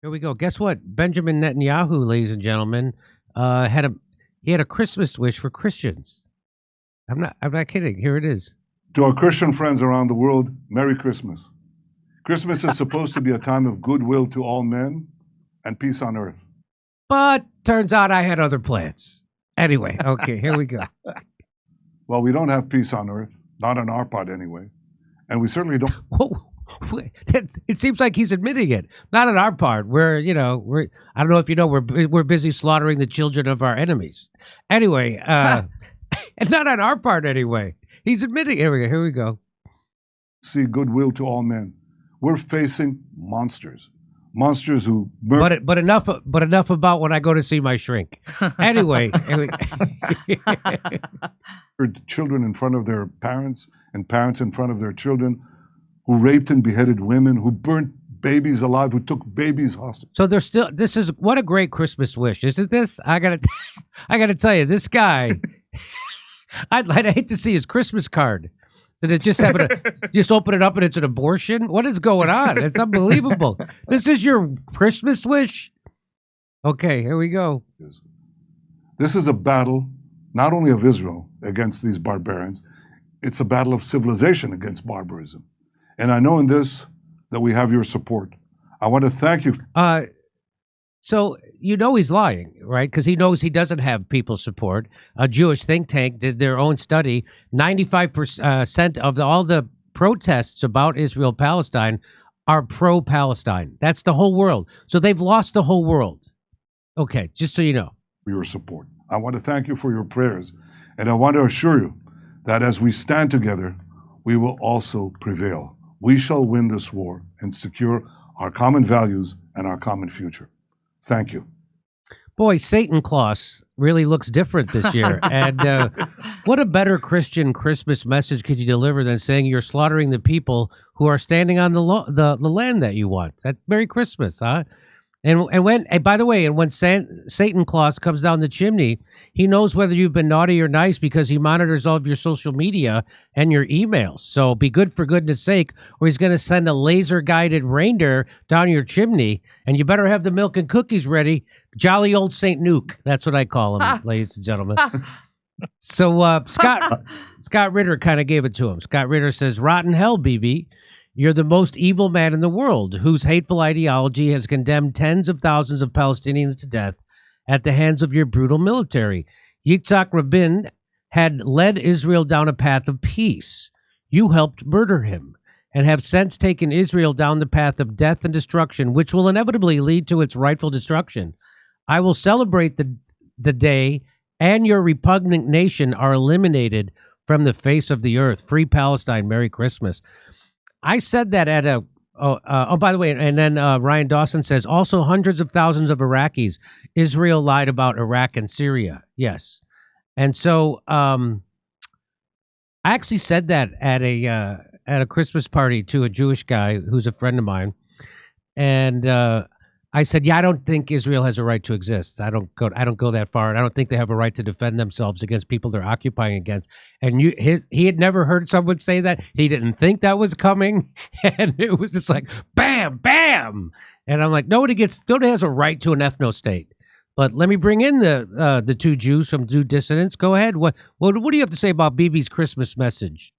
Here we go. Guess what? Benjamin Netanyahu, ladies and gentlemen, had a Christmas wish for Christians. I'm not kidding. Here it is. To our Christian friends around the world, Merry Christmas. Christmas is supposed to be a time of goodwill to all men and peace on earth. But turns out I had other plans. Anyway, okay, here we go. Well, we don't have peace on earth, not on our part anyway. And we certainly don't. It seems like he's admitting it. Not on our part. I don't know if you know, we're busy slaughtering the children of our enemies. Anyway, and not on our part anyway. He's admitting. Here we go. See goodwill to all men. We're facing monsters who But enough about when I go to see my shrink. Anyway, children in front of their parents and parents in front of their children, who raped and beheaded women, who burnt babies alive, who took babies hostage. So there's still, what a great Christmas wish, isn't this? I gotta tell you, this guy, I'd hate to see his Christmas card. Did it just just open it up and it's an abortion? What is going on? It's unbelievable. This is your Christmas wish? Okay, here we go. This is a battle, not only of Israel against these barbarians, it's a battle of civilization against barbarism. And I know in this that we have your support. I want to thank you. So you know he's lying, right? Because he knows he doesn't have people's support. A Jewish think tank did their own study. 95% of all the protests about Israel-Palestine are pro-Palestine. That's the whole world. So they've lost the whole world. Okay, just so you know. For your support. I want to thank you for your prayers. And I want to assure you that as we stand together, we will also prevail. We shall win this war and secure our common values and our common future. Thank you. Boy, Satan Claus really looks different this year. And what a better Christian Christmas message could you deliver than saying you're slaughtering the people who are standing on the land that you want? That's Merry Christmas, huh? And by the way, when Satan Claus comes down the chimney, he knows whether you've been naughty or nice because he monitors all of your social media and your emails. So be good for goodness sake, or he's going to send a laser-guided reindeer down your chimney, and you better have the milk and cookies ready. Jolly old Saint Nuke. That's what I call him, ladies and gentlemen. So Scott Ritter kind of gave it to him. Scott Ritter says, "Rotten hell, BB. You're the most evil man in the world, whose hateful ideology has condemned tens of thousands of Palestinians to death at the hands of your brutal military. Yitzhak Rabin had led Israel down a path of peace. You helped murder him and have since taken Israel down the path of death and destruction, which will inevitably lead to its rightful destruction. I will celebrate the day and your repugnant nation are eliminated from the face of the earth. Free Palestine. Merry Christmas." I said that at by the way, and then Ryan Dawson says, also hundreds of thousands of Iraqis. Israel lied about Iraq and Syria. Yes. And so I actually said that at a Christmas party to a Jewish guy who's a friend of mine. And I said, yeah, I don't think Israel has a right to exist. I don't go that far, and I don't think they have a right to defend themselves against people they're occupying against. And he had never heard someone say that. He didn't think that was coming, and it was just like bam, bam. And I'm like, nobody has a right to an ethno state. But let me bring in the two Jews from Due Dissidence. Go ahead. What do you have to say about BB's Christmas message?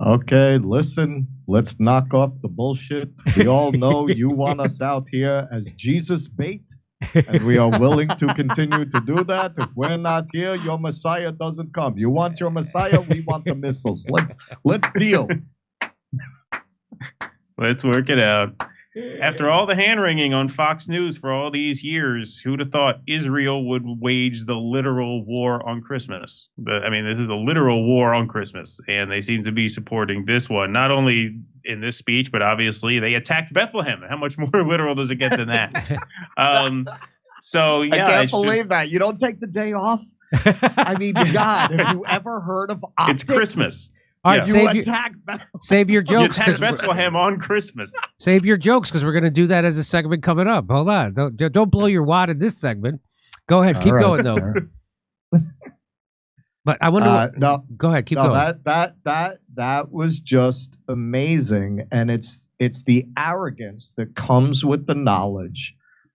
Okay, listen, let's knock off the bullshit. We all know you want us out here as Jesus bait, and we are willing to continue to do that. If we're not here, your Messiah doesn't come. You want your Messiah, we want the missiles. Let's deal. Let's work it out. After all the hand-wringing on Fox News for all these years, who'd have thought Israel would wage the literal war on Christmas? But I mean, this is a literal war on Christmas, and they seem to be supporting this one, not only in this speech, but obviously they attacked Bethlehem. How much more literal does it get than that? So, yeah. I can't believe that. You don't take the day off? I mean, God, have you ever heard of optics? It's Christmas. All right, yeah. save your jokes. You attack Bethlehem on Christmas. Save your jokes, because we're going to do that as a segment coming up. Hold on. Don't blow your wad in this segment. Go ahead. Keep going, though. But I wonder. Go ahead. Keep going. That was just amazing. And it's the arrogance that comes with the knowledge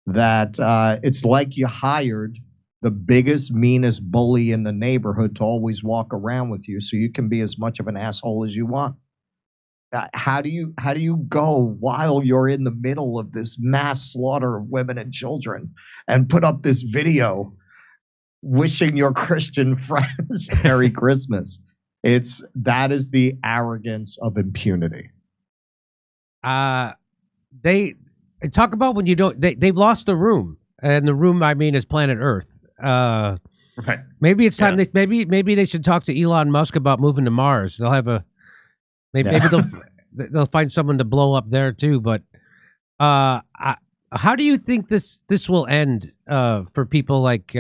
that it's like you hired the biggest, meanest bully in the neighborhood to always walk around with you so you can be as much of an asshole as you want. How do you go while you're in the middle of this mass slaughter of women and children and put up this video wishing your Christian friends Merry Christmas? That is the arrogance of impunity. They talk about when you don't. They've lost the room, and the room I mean is planet Earth. Right. Maybe it's time. Maybe they should talk to Elon Musk about moving to Mars. They'll have a maybe they'll find someone to blow up there too. But how do you think this will end for people like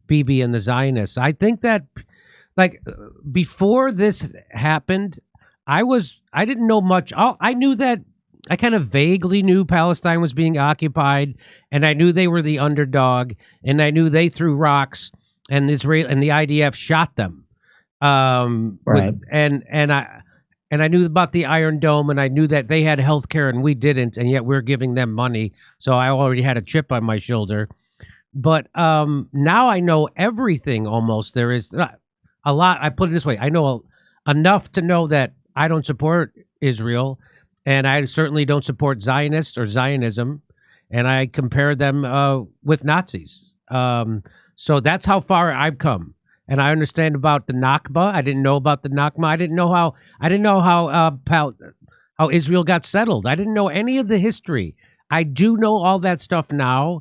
Bibi and the Zionists? I think that before this happened, I didn't know much. I knew that. I kind of vaguely knew Palestine was being occupied, and I knew they were the underdog, and I knew they threw rocks, and Israel and the IDF shot them. Right. And I knew about the Iron Dome, and I knew that they had health care and we didn't, and yet we're giving them money. So I already had a chip on my shoulder. But now I know everything almost. There is a lot. I put it this way. I know enough to know that I don't support Israel. And I certainly don't support Zionists or Zionism, and I compare them with Nazis. So that's how far I've come, and I understand about the Nakba. I didn't know about the Nakba. I didn't know how Israel got settled. I didn't know any of the history. I do know all that stuff now,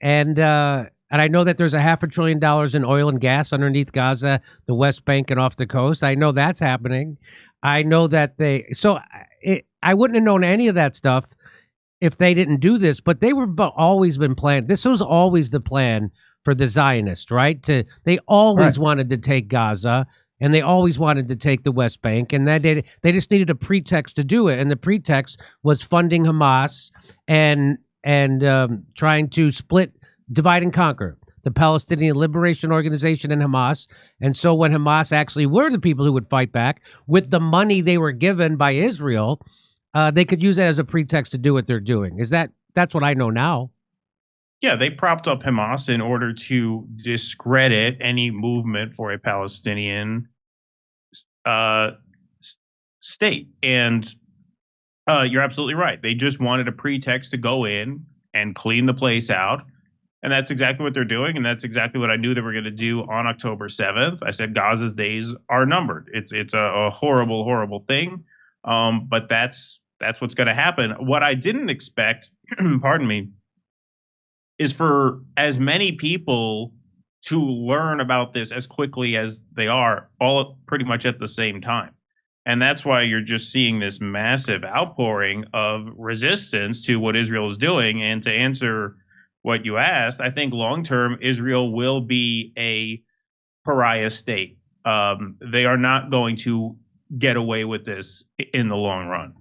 and I know that there's $500 billion in oil and gas underneath Gaza, the West Bank, and off the coast. I know that's happening. I know that I wouldn't have known any of that stuff if they didn't do this, but they were always been planned. This was always the plan for the Zionists, right? They always wanted to take Gaza, and they always wanted to take the West Bank, and they just needed a pretext to do it, and the pretext was funding Hamas and trying to divide and conquer the Palestinian Liberation Organization and Hamas. And so when Hamas actually were the people who would fight back with the money they were given by Israel, they could use that as a pretext to do what they're doing. That's what I know now. Yeah, they propped up Hamas in order to discredit any movement for a Palestinian state. And you're absolutely right. They just wanted a pretext to go in and clean the place out. And that's exactly what they're doing. And that's exactly what I knew they were going to do on October 7th. I said Gaza's days are numbered. It's a horrible, horrible thing. But that's what's going to happen. What I didn't expect, pardon me, is for as many people to learn about this as quickly as they are, all pretty much at the same time. And that's why you're just seeing this massive outpouring of resistance to what Israel is doing. And to answer what you asked, I think long-term Israel will be a pariah state. They are not going to get away with this in the long run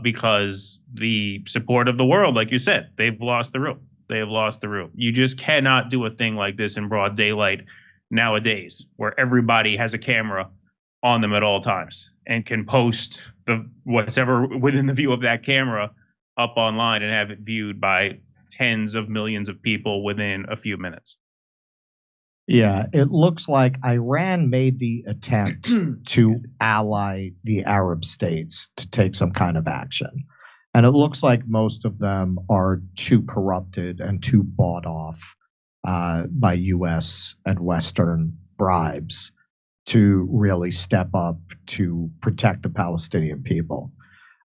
because the support of the world, like you said, they've lost the room. They have lost the room. You just cannot do a thing like this in broad daylight nowadays, where everybody has a camera on them at all times and can post whatever within the view of that camera up online and have it viewed by tens of millions of people within a few minutes. Yeah, it looks like Iran made the attempt to ally the Arab states to take some kind of action. And it looks like most of them are too corrupted and too bought off by U.S. and Western bribes to really step up to protect the Palestinian people.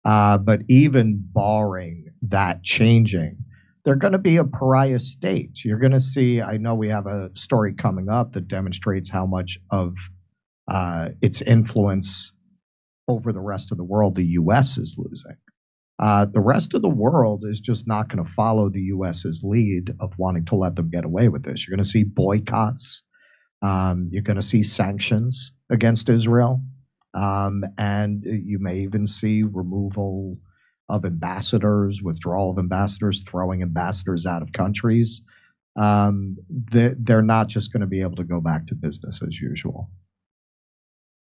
But even barring that changing, they're going to be a pariah state. You're going to see, I know we have a story coming up that demonstrates how much of its influence over the rest of the world the U.S. is losing. The rest of the world is just not going to follow the U.S.'s lead of wanting to let them get away with this. You're going to see boycotts. You're going to see sanctions against Israel. And you may even see removal of ambassadors, withdrawal of ambassadors, throwing ambassadors out of countries. They're not just going to be able to go back to business as usual.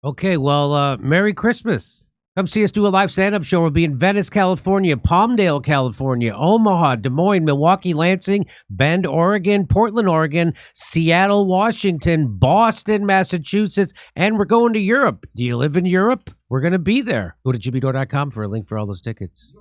Okay, well, Merry Christmas. Come see us do a live stand-up show. We'll be in Venice, California, Palmdale, California, Omaha, Des Moines, Milwaukee, Lansing, Bend, Oregon, Portland, Oregon, Seattle, Washington, Boston, Massachusetts, and we're going to Europe. Do you live in Europe? We're going to be there. Go to jimmydore.com for a link for all those tickets.